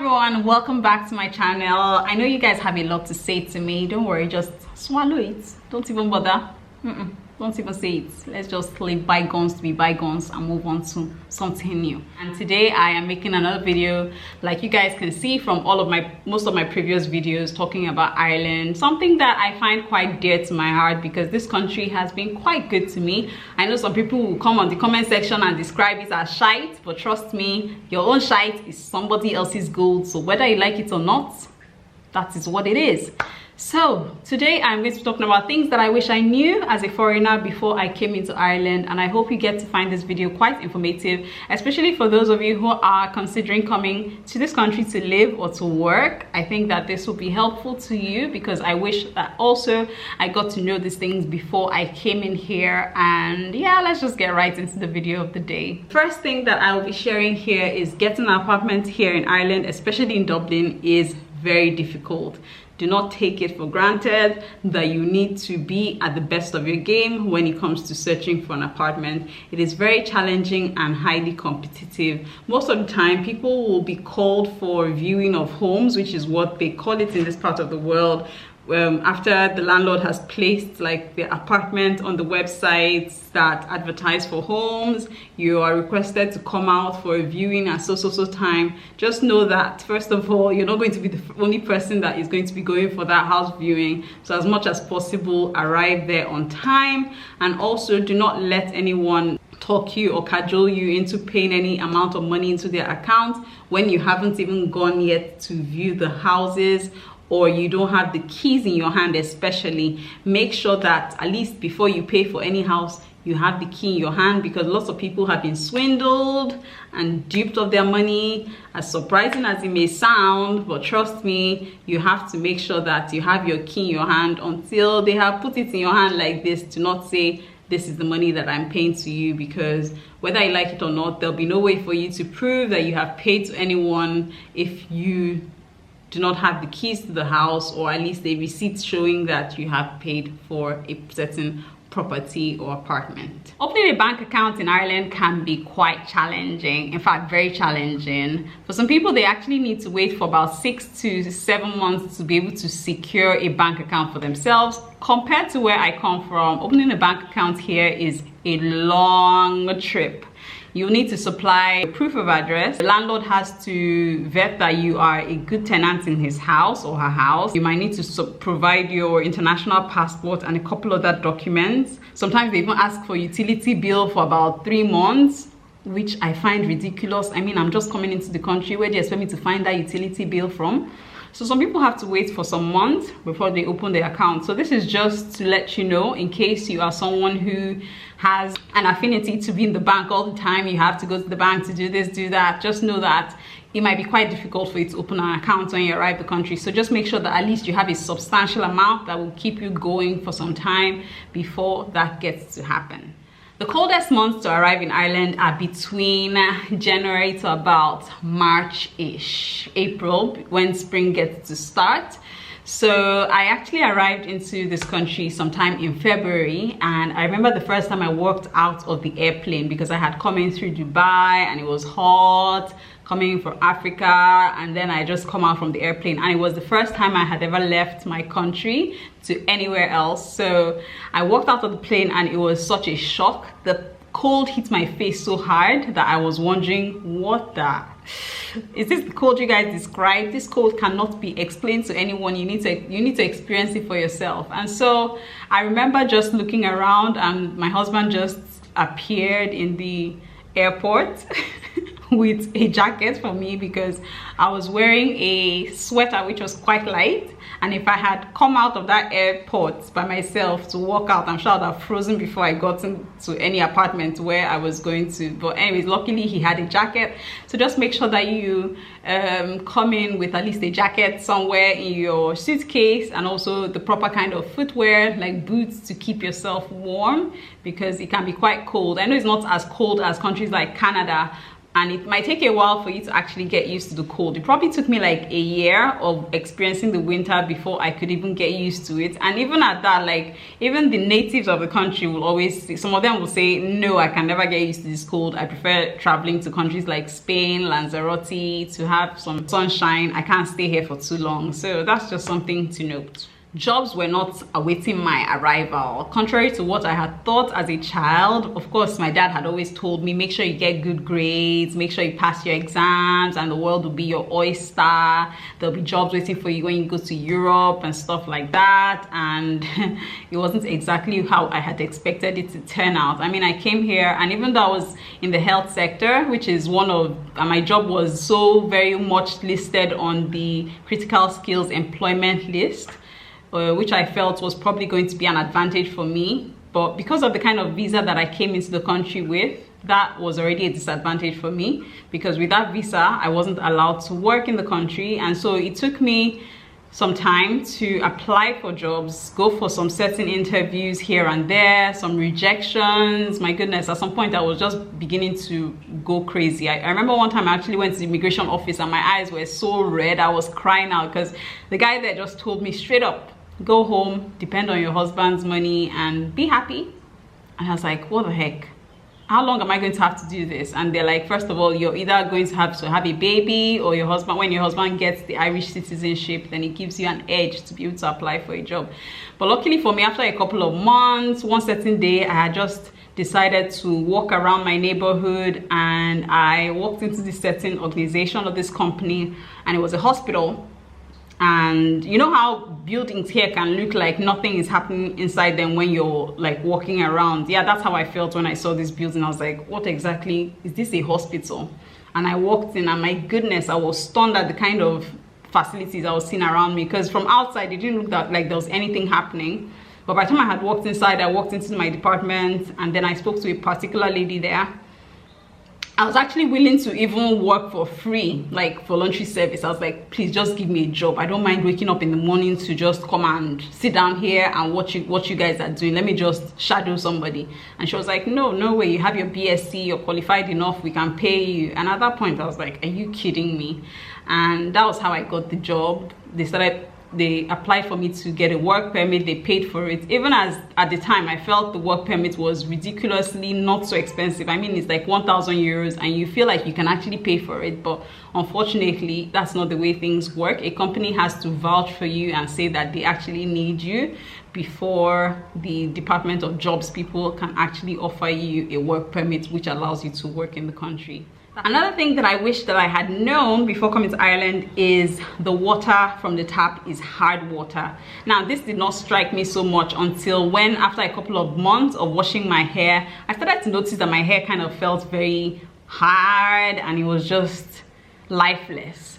everyone, welcome back to my channel. I know you guys have a lot to say to me. Don't worry, just swallow it. Don't even bother. Don't even say it. Let's just leave bygones to be bygones and move on to something new. And today I am making another video, like you guys can see from most of my previous videos, talking about Ireland, something that I find quite dear to my heart because this country has been quite good to me. I know some people will come on the comment section and describe it as shite, but trust me, your own shite is somebody else's gold. So whether you like it or not, that is what it is. So today I'm going to be talking about things that I wish I knew as a foreigner before I came into Ireland, and I hope you get to find this video quite informative, especially for those of you who are considering coming to this country to live or to work. I think that this will be helpful to you because I wish that also I got to know these things before I came in here. And yeah, let's just get right into the video of the day. First thing that I will be sharing here is getting an apartment here in Ireland, especially in Dublin, is very difficult. Do not take it for granted that you need to be at the best of your game when it comes to searching for an apartment. It is very challenging and highly competitive. Most of the time, people will be called for viewing of homes, which is what they call it in this part of the world. After the landlord has placed like the apartment on the websites that advertise for homes, you are requested to come out for a viewing at so time. Just know that first of all, you're not going to be the only person that is going to be going for that house viewing. So as much as possible, arrive there on time, and also do not let anyone talk you or cajole you into paying any amount of money into their account when you haven't even gone yet to view the houses, or you don't have the keys in your hand. Especially make sure that at least before you pay for any house, you have the key in your hand, because lots of people have been swindled and duped of their money. As surprising as it may sound, but trust me, you have to make sure that you have your key in your hand until they have put it in your hand like this. Do not say, this is the money that I'm paying to you, because whether you like it or not, there'll be no way for you to prove that you have paid to anyone if you do not have the keys to the house, or at least a receipt showing that you have paid for a certain property or apartment. Opening a bank account in Ireland can be quite challenging, in fact very challenging. For some people, they actually need to wait for about 6 to 7 months to be able to secure a bank account for themselves. Compared to where I come from, opening a bank account here is a long trip. You need to supply proof of address. The landlord has to vet that you are a good tenant in his house or her house. You might need to provide your international passport and a couple of other documents. Sometimes they even ask for utility bill for about 3 months, which I find ridiculous. I mean, I'm just coming into the country. Where do you expect me to find that utility bill from? So some people have to wait for some months before they open their account. So this is just to let you know, in case you are someone who has an affinity to be in the bank all the time, you have to go to the bank to do this, do that. Just know that it might be quite difficult for you to open an account when you arrive the country. So just make sure that at least you have a substantial amount that will keep you going for some time before that gets to happen. The coldest months to arrive in Ireland are between January to about March-ish, April, when spring gets to start. So I actually arrived into this country sometime in February, and I remember the first time I walked out of the airplane, because I had come in through Dubai and it was hot, coming from Africa, and then I just come out from the airplane, and it was the first time I had ever left my country to anywhere else. So I walked out of the plane and it was such a shock. The cold hit my face so hard that I was wondering, what the is this the cold you guys described? This cold cannot be explained to anyone. You need to experience it for yourself. And so I remember just looking around, and my husband just appeared in the airport with a jacket for me, because I was wearing a sweater which was quite light, and if I had come out of that airport by myself to walk out, I'm sure I'd have frozen before I got into any apartment where I was going to. But anyways, luckily he had a jacket. So just make sure that you come in with at least a jacket somewhere in your suitcase, and also the proper kind of footwear like boots to keep yourself warm, because it can be quite cold. I know it's not as cold as countries like Canada, and it might take a while for you to actually get used to the cold. It probably took me like a year of experiencing the winter before I could even get used to it. And even at that, like, even the natives of the country will always say, some of them will say, no, I can never get used to this cold. I prefer traveling to countries like Spain, Lanzarote, to have some sunshine. I can't stay here for too long. So that's just something to note. Jobs were not awaiting my arrival, contrary to what I had thought as a child. Of course, my dad had always told me, make sure you get good grades, make sure you pass your exams, and the world will be your oyster. There'll be jobs waiting for you when you go to Europe and stuff like that. And it wasn't exactly how I had expected it to turn out. I mean, I came here, and even though I was in the health sector, which is one of my job was so very much listed on the critical skills employment list, which I felt was probably going to be an advantage for me. But because of the kind of visa that I came into the country with, that was already a disadvantage for me, because with that visa, I wasn't allowed to work in the country. And so it took me some time to apply for jobs, go for some certain interviews here and there, some rejections. My goodness, at some point I was just beginning to go crazy. I remember one time I actually went to the immigration office and my eyes were so red. I was crying out because the guy there just told me straight up, go home, depend on your husband's money, and be happy. And I was like, what the heck? How long am I going to have to do this? And they're like, first of all, you're either going to have a baby, or your husband, when your husband gets the Irish citizenship, then it gives you an edge to be able to apply for a job. But luckily for me, after a couple of months, one certain day, I had just decided to walk around my neighborhood, and I walked into this certain organization of this company, and it was a hospital. And you know how buildings here can look like nothing is happening inside them when you're like walking around? Yeah, that's how I felt when I saw this building. I was like, what exactly is this, a hospital? And I walked in, and my goodness, I was stunned at the kind of facilities I was seeing around me, because from outside it didn't look like there was anything happening. But by the time I had walked inside, I walked into my department, and then I spoke to a particular lady there. I was actually willing to even work for free, like voluntary service. I was like, please just give me a job. I don't mind waking up in the morning to just come and sit down here and watch you guys are doing. Let me just shadow somebody. And she was like, no way, you have your BSc, you're qualified enough, we can pay you. And at that point I was like, are you kidding me? And that was how I got the job. They applied for me to get a work permit. They paid for it. Even as at the time I felt the work permit was ridiculously not so expensive. I mean, it's like 1,000 euros, and you feel like you can actually pay for it. But unfortunately, that's not the way things work. A company has to vouch for you and say that they actually need you before the Department of Jobs people can actually offer you a work permit, which allows you to work in the country. Another thing that I wish that I had known before coming to Ireland is the water from the tap is hard water. Now, this did not strike me so much until when, after a couple of months of washing my hair, I started to notice that my hair kind of felt very hard and it was just lifeless.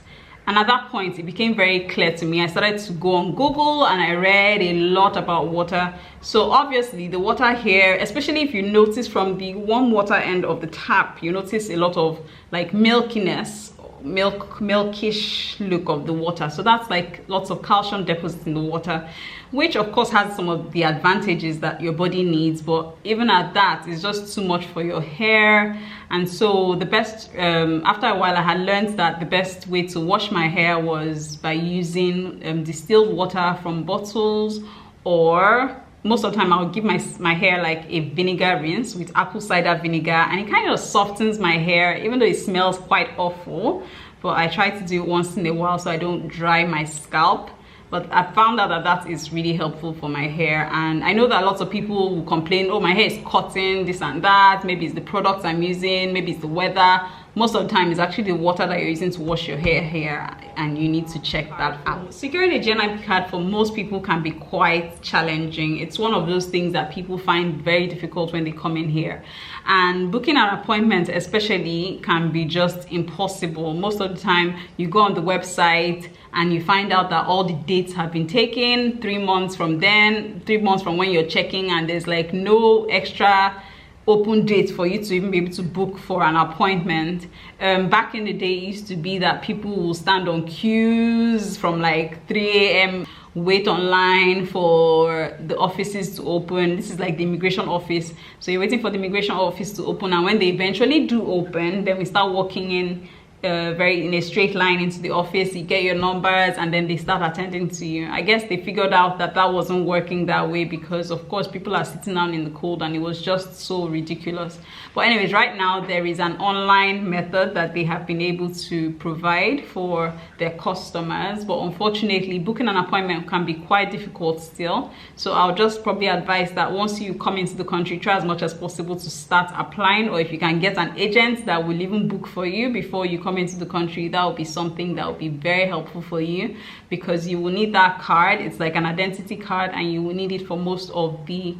And at that point, it became very clear to me. I started to go on Google and I read a lot about water. So obviously the water here, especially if you notice from the warm water end of the tap, you notice a lot of like milkiness, milkish look of the water. So that's like lots of calcium deposits in the water, which of course has some of the advantages that your body needs, but even at that, it's just too much for your hair. And so the best, after a while I had learned that the best way to wash my hair was by using distilled water from bottles, or most of the time I'll give my hair like a vinegar rinse with apple cider vinegar, and it kind of softens my hair, even though it smells quite awful. But I try to do it once in a while so I don't dry my scalp. But I found out that that is really helpful for my hair. And I know that lots of people will complain, oh, my hair is cutting, this and that. Maybe it's the products I'm using, maybe it's the weather. Most of the time, it's actually the water that you're using to wash your hair here, and you need to check that out. Securing a GNIP card for most people can be quite challenging. It's one of those things that people find very difficult when they come in here. And booking an appointment especially can be just impossible. Most of the time, you go on the website and you find out that all the dates have been taken 3 months from then, 3 months from when you're checking, and there's like no extra open date for you to even be able to book for an appointment. Back in the day, it used to be that people will stand on queues from like 3 a.m. wait online for the offices to open. This is like the immigration office, so you're waiting for the immigration office to open, and when they eventually do open, then we start walking in in a straight line into the office. You get your numbers and then they start attending to you. I guess they figured out that that wasn't working that way, because of course people are sitting down in the cold and it was just so ridiculous. But anyways, right now there is an online method that they have been able to provide for their customers, but unfortunately booking an appointment can be quite difficult still. So I'll just probably advise that once you come into the country, try as much as possible to start applying, or if you can get an agent that will even book for you before you come into the country, that will be something that will be very helpful for you, because you will need that card. It's like an identity card, and you will need it for most of the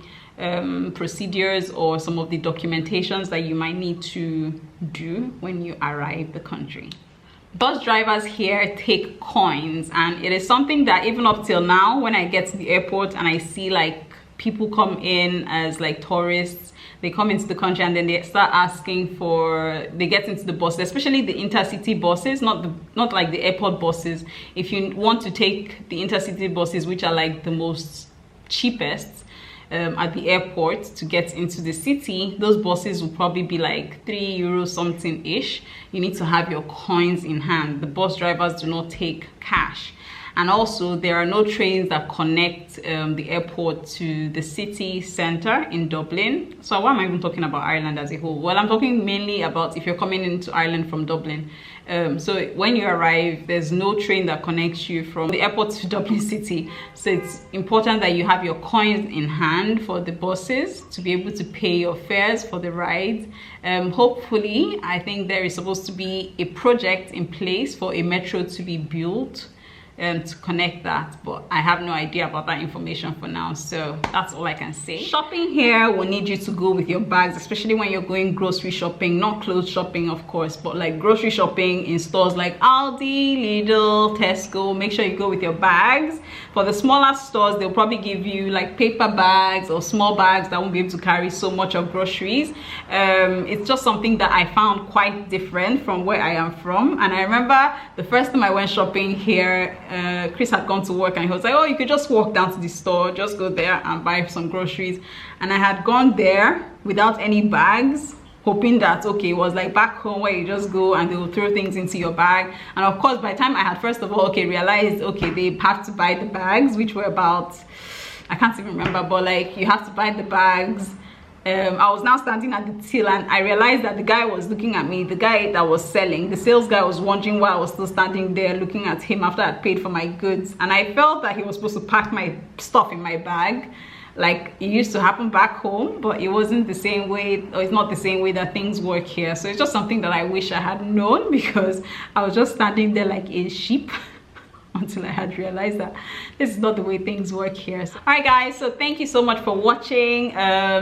procedures or some of the documentations that you might need to do when you arrive the country. Bus drivers here take coins, and it is something that even up till now, when I get to the airport and I see like people come in as like tourists, they come into the country and then they start asking for, they get into the buses, especially the intercity buses, not like the airport buses. If you want to take the intercity buses, which are like the most cheapest at the airport to get into the city, those buses will probably be like €3 something ish. You need to have your coins in hand. The bus drivers do not take cash. And also there are no trains that connect the airport to the city center in Dublin. So why am I even talking about Ireland as a whole? Well, I'm talking mainly about if you're coming into Ireland from Dublin. So when you arrive, there's no train that connects you from the airport to Dublin city. So it's important that you have your coins in hand for the buses to be able to pay your fares for the rides. Hopefully, I think there is supposed to be a project in place for a metro to be built to connect that, but I have no idea about that information for now, so that's all I can say. Shopping here will need you to go with your bags, especially when you're going grocery shopping, not clothes shopping of course, but like grocery shopping in stores like Aldi, Lidl, Tesco. Make sure you go with your bags. For the smaller stores, they'll probably give you like paper bags or small bags that won't be able to carry so much of groceries. It's just something that I found quite different from where I am from. And I remember the first time I went shopping here, Chris had gone to work and he was like, oh, you could just walk down to the store, just go there and buy some groceries. And I had gone there without any bags, hoping that, okay, it was like back home where you just go and they will throw things into your bag. And of course, by the time I had first of all, realized, okay, they have to buy the bags, which were about, I can't even remember, but like you have to buy the bags. I was now standing at the till and I realized that the guy was looking at me. The guy that was selling, the sales guy, was wondering why I was still standing there looking at him after I'd paid for my goods. And I felt that he was supposed to pack my stuff in my bag like it used to happen back home, but it wasn't the same way, or it's not the same way that things work here. So it's just something that I wish I had known, because I was just standing there like a sheep until I had realized that this is not the way things work here. So, all right guys, so thank you so much for watching.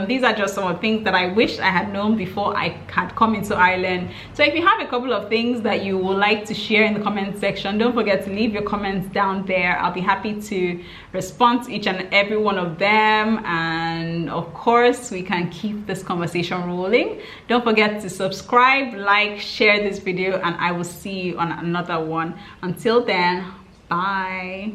These are just some of the things that I wish I had known before I had come into Ireland. So if you have a couple of things that you would like to share in the comment section, don't forget to leave your comments down there. I'll be happy to respond to each and every one of them, and of course we can keep this conversation rolling. Don't forget to subscribe, like, share this video, and I will see you on another one. Until then, bye.